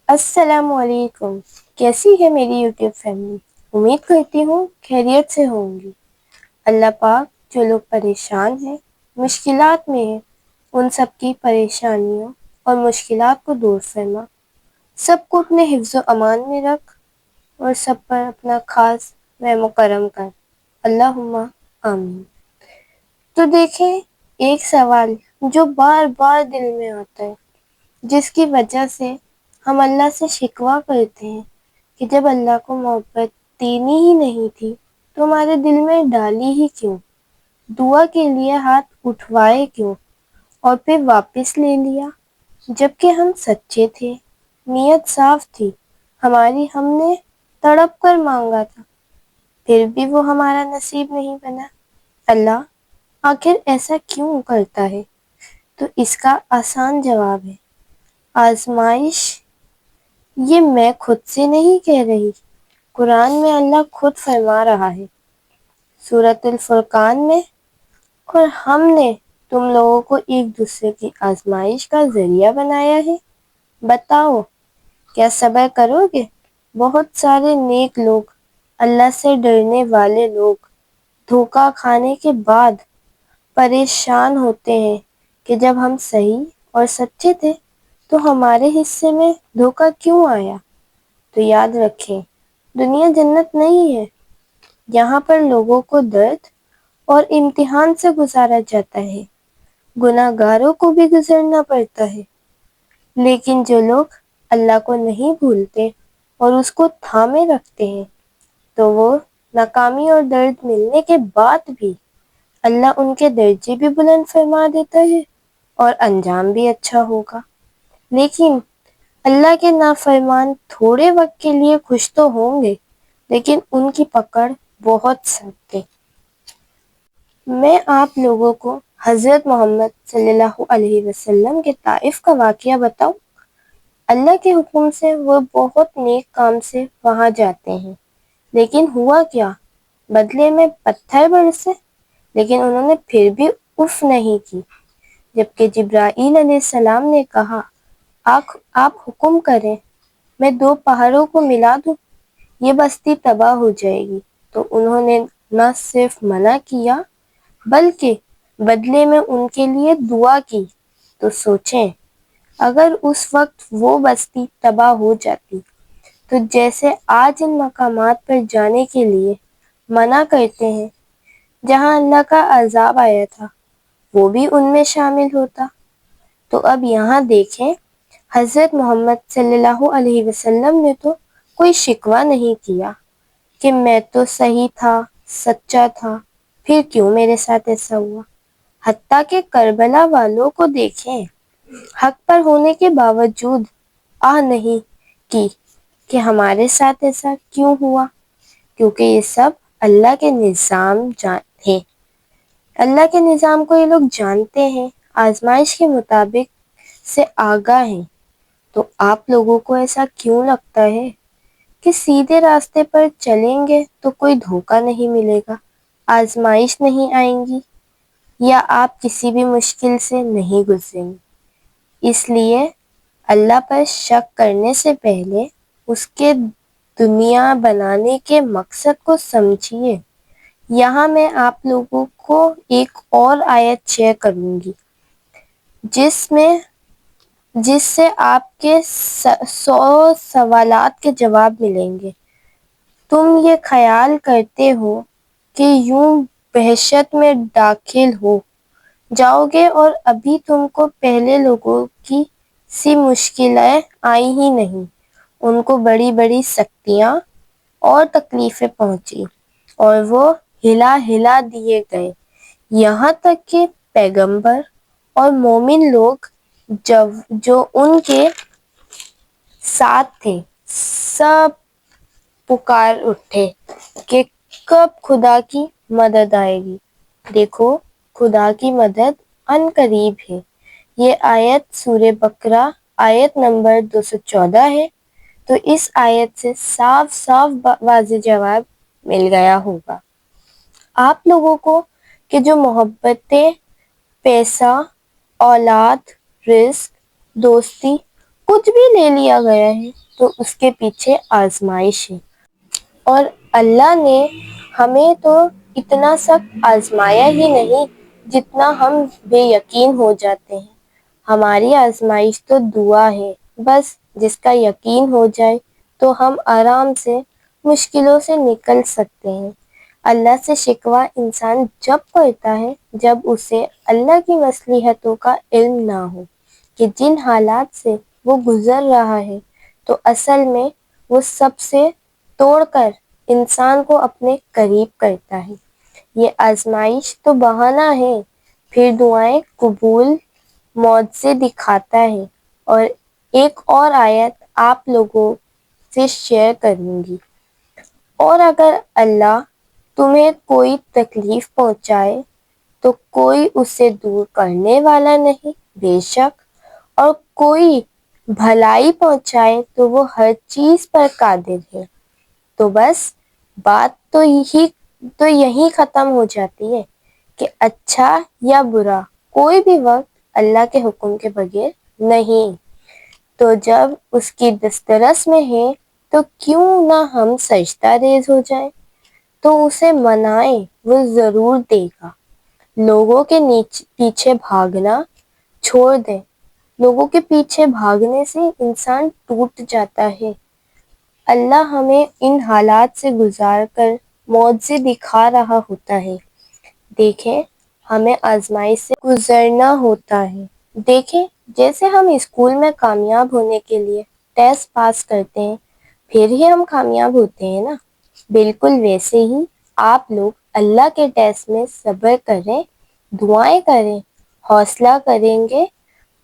السلام علیکم، کیسی ہے میری یوٹیوب فیملی؟ امید کرتی ہوں خیریت سے ہوں گی۔ اللہ پاک جو لوگ پریشان ہیں، مشکلات میں ہیں، ان سب کی پریشانیوں اور مشکلات کو دور فرما، سب کو اپنے حفظ و امان میں رکھ اور سب پر اپنا خاص رحم و کرم کر، اللہم آمین۔ تو دیکھیں، ایک سوال جو بار بار دل میں آتا ہے، جس کی وجہ سے ہم اللہ سے شکوہ کرتے ہیں کہ جب اللہ کو محبت دینی ہی نہیں تھی تو ہمارے دل میں ڈالی ہی کیوں، دعا کے لیے ہاتھ اٹھوائے کیوں اور پھر واپس لے لیا، جبکہ ہم سچے تھے، نیت صاف تھی ہماری، ہم نے تڑپ کر مانگا تھا، پھر بھی وہ ہمارا نصیب نہیں بنا۔ اللہ آخر ایسا کیوں کرتا ہے؟ تو اس کا آسان جواب ہے آزمائش۔ یہ میں خود سے نہیں کہہ رہی، قرآن میں اللہ خود فرما رہا ہے سورۃ الفرقان میں، اور ہم نے تم لوگوں کو ایک دوسرے کی آزمائش کا ذریعہ بنایا ہے، بتاؤ کیا صبر کرو گے؟ بہت سارے نیک لوگ، اللہ سے ڈرنے والے لوگ دھوکہ کھانے کے بعد پریشان ہوتے ہیں کہ جب ہم صحیح اور سچے تھے تو ہمارے حصے میں دھوکہ کیوں آیا۔ تو یاد رکھیں، دنیا جنت نہیں ہے، یہاں پر لوگوں کو درد اور امتحان سے گزارا جاتا ہے، گناہ گاروں کو بھی گزرنا پڑتا ہے، لیکن جو لوگ اللہ کو نہیں بھولتے اور اس کو تھامے رکھتے ہیں تو وہ ناکامی اور درد ملنے کے بعد بھی اللہ ان کے درجے بھی بلند فرما دیتا ہے اور انجام بھی اچھا ہوگا۔ لیکن اللہ کے نافرمان تھوڑے وقت کے لیے خوش تو ہوں گے، لیکن ان کی پکڑ بہت سخت ہے۔ میں آپ لوگوں کو حضرت محمد صلی اللہ علیہ وسلم کے طائف کا واقعہ بتاؤں۔ اللہ کے حکم سے وہ بہت نیک کام سے وہاں جاتے ہیں، لیکن ہوا کیا؟ بدلے میں پتھر برسے، لیکن انہوں نے پھر بھی اف نہیں کی، جبکہ جبرائیل علیہ السلام نے کہا آپ حکم کریں، میں 2 پہاڑوں کو ملا دوں، یہ بستی تباہ ہو جائے گی۔ تو انہوں نے نہ صرف منع کیا بلکہ بدلے میں ان کے لیے دعا کی۔ تو سوچیں، اگر اس وقت وہ بستی تباہ ہو جاتی تو جیسے آج ان مقامات پر جانے کے لیے منع کرتے ہیں جہاں اللہ کا عذاب آیا تھا، وہ بھی ان میں شامل ہوتا۔ تو اب یہاں دیکھیں، حضرت محمد صلی اللہ علیہ وسلم نے تو کوئی شکوہ نہیں کیا کہ میں تو صحیح تھا، سچا تھا، پھر کیوں میرے ساتھ ایسا ہوا۔ حتیٰ کہ کربلا والوں کو دیکھیں، حق پر ہونے کے باوجود آہ نہیں کی کہ ہمارے ساتھ ایسا کیوں ہوا، کیونکہ یہ سب اللہ کے نظام ہے، اللہ کے نظام کو یہ لوگ جانتے ہیں، آزمائش کے مطابق سے آگاہ ہیں۔ تو آپ لوگوں کو ایسا کیوں لگتا ہے کہ سیدھے راستے پر چلیں گے تو کوئی دھوکہ نہیں ملے گا، آزمائش نہیں آئیں گی، یا آپ کسی بھی مشکل سے نہیں گزریں گے؟ اس لیے اللہ پر شک کرنے سے پہلے اس کے دنیا بنانے کے مقصد کو سمجھیے۔ یہاں میں آپ لوگوں کو ایک اور آیت شیئر کروں گی جس سے آپ کے 100 سوالات کے جواب ملیں گے۔ تم یہ خیال کرتے ہو کہ یوں بحشت میں داخل ہو جاؤ گے اور ابھی تم کو پہلے لوگوں کی سی مشکلیں آئی ہی نہیں، ان کو بڑی بڑی سختیاں اور تکلیفیں پہنچی اور وہ ہلا ہلا دیے گئے، یہاں تک کہ پیغمبر اور مومن لوگ جو ان کے ساتھ تھے سب پکار اٹھے کہ کب خدا کی مدد آئے گی۔ دیکھو، خدا کی مدد ان قریب ہے۔ یہ آیت سورہ بقرہ آیت نمبر 214 ہے۔ تو اس آیت سے صاف صاف واضح جواب مل گیا ہوگا آپ لوگوں کو کہ جو محبتیں، پیسہ، اولاد، رزق، دوستی کچھ بھی لے لیا گیا ہے تو اس کے پیچھے آزمائش ہے، اور اللہ نے ہمیں تو اتنا سخت آزمایا ہی نہیں جتنا ہم بے یقین ہو جاتے ہیں۔ ہماری آزمائش تو دعا ہے، بس جس کا یقین ہو جائے تو ہم آرام سے مشکلوں سے نکل سکتے ہیں۔ اللہ سے شکوہ انسان جب کرتا ہے جب اسے اللہ کی مصلحتوں کا علم نہ ہو کہ جن حالات سے وہ گزر رہا ہے، تو اصل میں وہ سب سے توڑ کر انسان کو اپنے قریب کرتا ہے۔ یہ آزمائش تو بہانہ ہے، پھر دعائیں قبول معجزے دکھاتا ہے۔ اور ایک اور آیت آپ لوگوں سے شیئر کروں گی۔ اور اگر اللہ تمہیں کوئی تکلیف پہنچائے تو کوئی اسے دور کرنے والا نہیں، بے شک، اور کوئی بھلائی پہنچائے تو وہ ہر چیز پر قادر ہے۔ تو بس بات تو یہی ختم ہو جاتی ہے کہ اچھا یا برا کوئی بھی وقت اللہ کے حکم کے بغیر نہیں، تو جب اس کی دسترس میں ہے تو کیوں نہ ہم سجدہ ریز ہو جائیں، تو اسے منائیں، وہ ضرور دے گا۔ لوگوں کے پیچھے بھاگنا چھوڑ دیں، لوگوں کے پیچھے بھاگنے سے انسان ٹوٹ جاتا ہے۔ اللہ ہمیں ان حالات سے گزار کر معجزے دکھا رہا ہوتا ہے۔ دیکھیں، ہمیں آزمائش سے گزرنا ہوتا ہے۔ دیکھیں، جیسے ہم اسکول میں کامیاب ہونے کے لیے ٹیسٹ پاس کرتے ہیں، پھر ہی ہم کامیاب ہوتے ہیں نا، بالکل ویسے ہی آپ لوگ اللہ کے ٹیسٹ میں صبر کریں، دعائیں کریں، حوصلہ کریں گے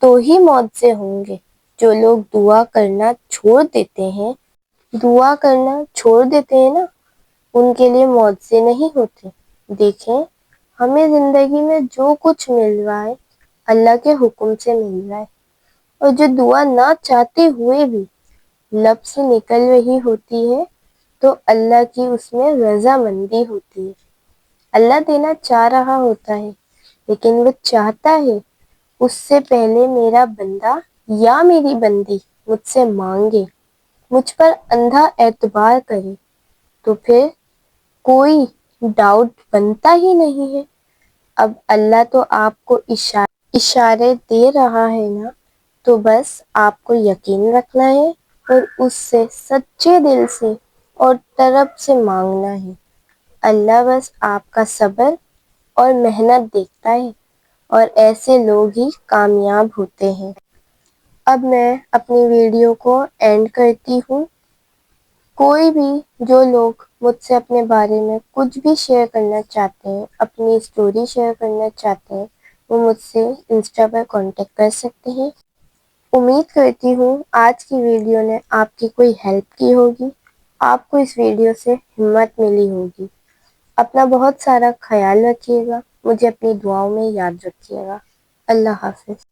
تو ہی معجزے ہوں گے۔ جو لوگ دعا کرنا چھوڑ دیتے ہیں نا، ان کے لیے معجزے نہیں ہوتے۔ دیکھیں، ہمیں زندگی میں جو کچھ مل رہا ہے اللہ کے حکم سے مل رہا ہے، اور جو دعا نہ چاہتے ہوئے بھی لب سے نکل رہی ہوتی ہے تو اللہ کی اس میں رضامندی ہوتی ہے۔ اللہ دینا چاہ رہا ہوتا ہے، لیکن وہ چاہتا ہے اس سے پہلے میرا بندہ یا میری بندی مجھ سے مانگے، مجھ پر اندھا اعتبار کرے، تو پھر کوئی ڈاؤٹ بنتا ہی نہیں ہے۔ اب اللہ تو آپ کو اشارے دے رہا ہے نا، تو بس آپ کو یقین رکھنا ہے اور اس سے سچے دل سے اور طرب سے مانگنا ہے۔ اللہ بس آپ کا صبر اور محنت دیکھتا ہے، اور ایسے لوگ ہی کامیاب ہوتے ہیں۔ اب میں اپنی ویڈیو کو اینڈ کرتی ہوں۔ کوئی بھی جو لوگ مجھ سے اپنے بارے میں کچھ بھی شیئر کرنا چاہتے ہیں، اپنی اسٹوری شیئر کرنا چاہتے ہیں، وہ مجھ سے انسٹا پر کانٹیکٹ کر سکتے ہیں۔ امید کرتی ہوں آج کی ویڈیو نے آپ کی کوئی ہیلپ کی ہوگی، آپ کو اس ویڈیو سے ہمت ملی ہوگی۔ اپنا بہت سارا خیال رکھیے گا، مجھے اپنی دعاؤں میں یاد رکھیے گا۔ اللہ حافظ۔